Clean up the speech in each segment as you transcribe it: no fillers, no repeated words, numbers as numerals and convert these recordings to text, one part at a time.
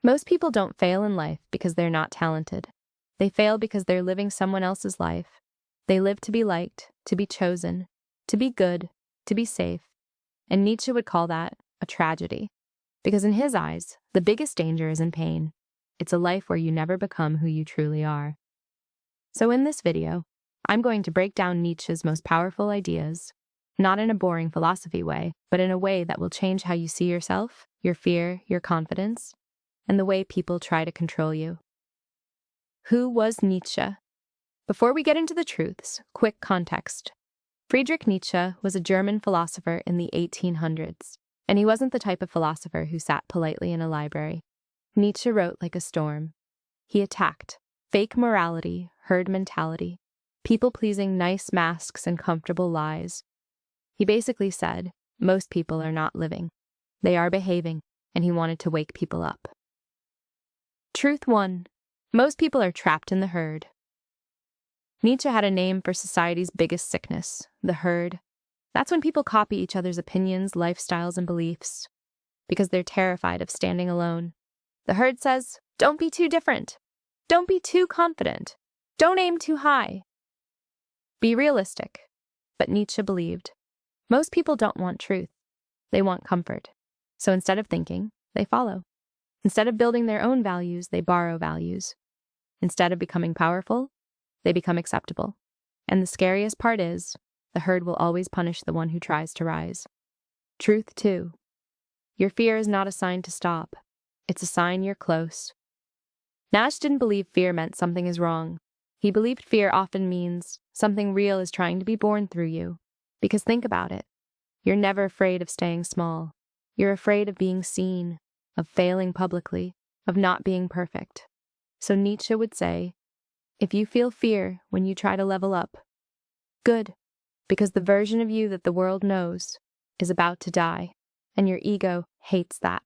Most people don't fail in life because they're not talented. They fail because they're living someone else's life. They live to be liked, to be chosen, to be good, to be safe. And Nietzsche would call that a tragedy. Because in his eyes, the biggest danger is in pain. It's a life where you never become who you truly are. So in this video, I'm going to break down Nietzsche's most powerful ideas, not in a boring philosophy way, but in a way that will change how you see yourself, your fear, your confidence, and the way people try to control you. Who was Nietzsche? Before we get into the truths, quick context. Friedrich Nietzsche was a German philosopher in the 1800s, and he wasn't the type of philosopher who sat politely in a library. Nietzsche wrote like a storm. He attacked fake morality, herd mentality, people-pleasing nice masks and comfortable lies. He basically said, most people are not living. They are behaving, and he wanted to wake people up. Truth 1. Most people are trapped in the herd. Nietzsche had a name for society's biggest sickness, the herd. That's when people copy each other's opinions, lifestyles, and beliefs, because they're terrified of standing alone. The herd says, don't be too different. Don't be too confident. Don't aim too high. Be realistic. But Nietzsche believed, most people don't want truth. They want comfort. So instead of thinking, they follow. Instead of building their own values, they borrow values. Instead of becoming powerful, they become acceptable. And the scariest part is, the herd will always punish the one who tries to rise. Truth 2. Your fear is not a sign to stop. It's a sign you're close. Nietzsche didn't believe fear meant something is wrong. He believed fear often means something real is trying to be born through you. Because think about it. You're never afraid of staying small. You're afraid of being seen, of failing publicly, of not being perfect. So Nietzsche would say, if you feel fear when you try to level up, good, because the version of you that the world knows is about to die, and your ego hates that.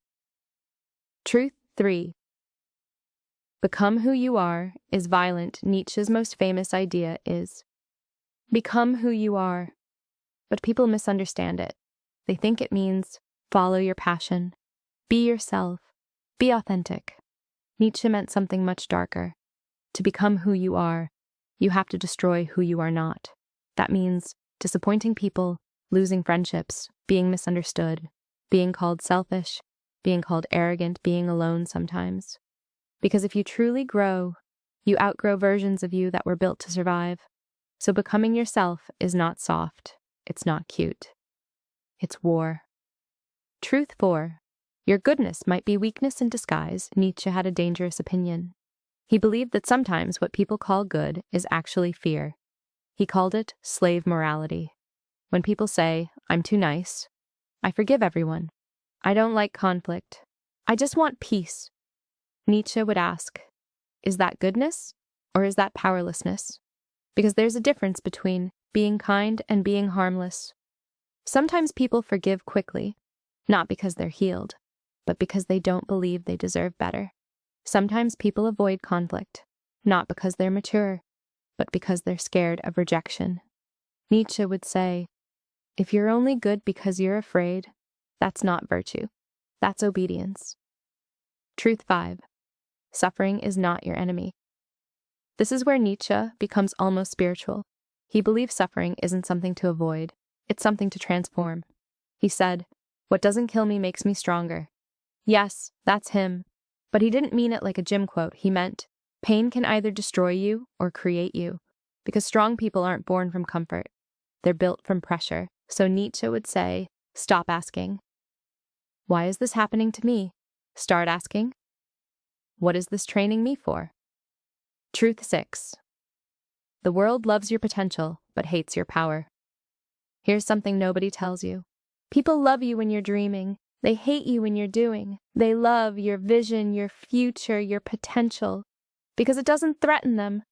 Truth 3. Become who you are is violent. Nietzsche's most famous idea is, become who you are. But people misunderstand it. They think it means follow your passion, be yourself, be authentic. Nietzsche meant something much darker. To become who you are, you have to destroy who you are not. That means disappointing people, losing friendships, being misunderstood, being called selfish, being called arrogant, being alone sometimes. Because if you truly grow, you outgrow versions of you that were built to survive. So becoming yourself is not soft. It's not cute. It's war. Truth 4. Your goodness might be weakness in disguise. Nietzsche had a dangerous opinion. He believed that sometimes what people call good is actually fear. He called it slave morality. When people say, I'm too nice, I forgive everyone, I don't like conflict, I just want peace, Nietzsche would ask, is that goodness or is that powerlessness? Because there's a difference between being kind and being harmless. Sometimes people forgive quickly, not because they're healed, but because they don't believe they deserve better. Sometimes people avoid conflict, not because they're mature, but because they're scared of rejection. Nietzsche would say, if you're only good because you're afraid, that's not virtue. That's obedience. Truth 5. Suffering is not your enemy. This is where Nietzsche becomes almost spiritual. He believed suffering isn't something to avoid, it's something to transform. He said, what doesn't kill me makes me stronger. Yes, that's him. But he didn't mean it like a gym quote. He meant, pain can either destroy you or create you. Because strong people aren't born from comfort. They're built from pressure. So Nietzsche would say, stop asking. Why is this happening to me? Start asking, what is this training me for? Truth 6. The world loves your potential, but hates your power. Here's something nobody tells you. People love you when you're dreaming. They hate you when you're doing. They love your vision, your future, your potential, because it doesn't threaten them.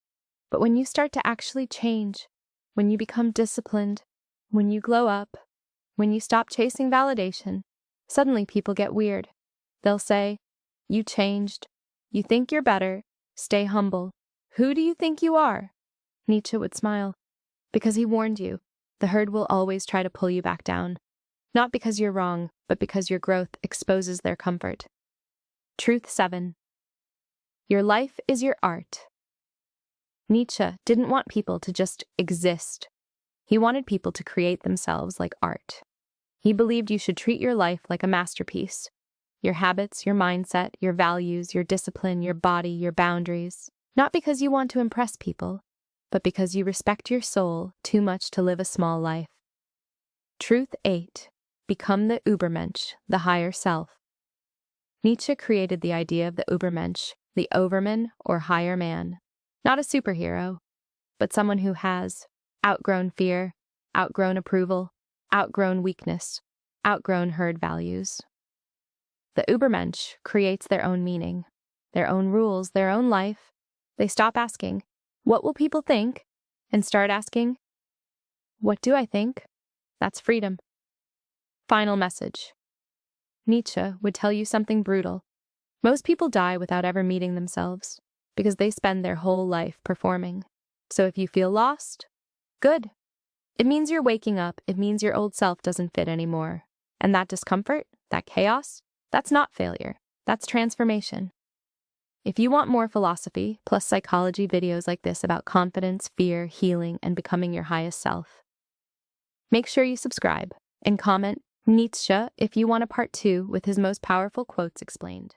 But when you start to actually change, when you become disciplined, when you glow up, when you stop chasing validation, suddenly people get weird. They'll say, you changed. You think you're better. Stay humble. Who do you think you are? Nietzsche would smile, because he warned you, the herd will always try to pull you back down. Not because you're wrong, but because your growth exposes their comfort. Truth 7. Your life is your art. Nietzsche didn't want people to just exist. He wanted people to create themselves like art. He believed you should treat your life like a masterpiece. Your habits, your mindset, your values, your discipline, your body, your boundaries. Not because you want to impress people, but because you respect your soul too much to live a small life. Truth 8. Become the Übermensch, the higher self. Nietzsche created the idea of the Übermensch, the overman or higher man. Not a superhero, but someone who has outgrown fear, outgrown approval, outgrown weakness, outgrown herd values. The Übermensch creates their own meaning, their own rules, their own life. They stop asking, "What will people think?" and start asking, "What do I think?" That's freedom. Final message. Nietzsche would tell you something brutal. Most people die without ever meeting themselves because they spend their whole life performing. So if you feel lost, good. It means you're waking up. It means your old self doesn't fit anymore. And that discomfort, that chaos, that's not failure. That's transformation. If you want more philosophy plus psychology videos like this about confidence, fear, healing, and becoming your highest self, make sure you subscribe and comment Nietzsche if you want a part 2 with his most powerful quotes explained.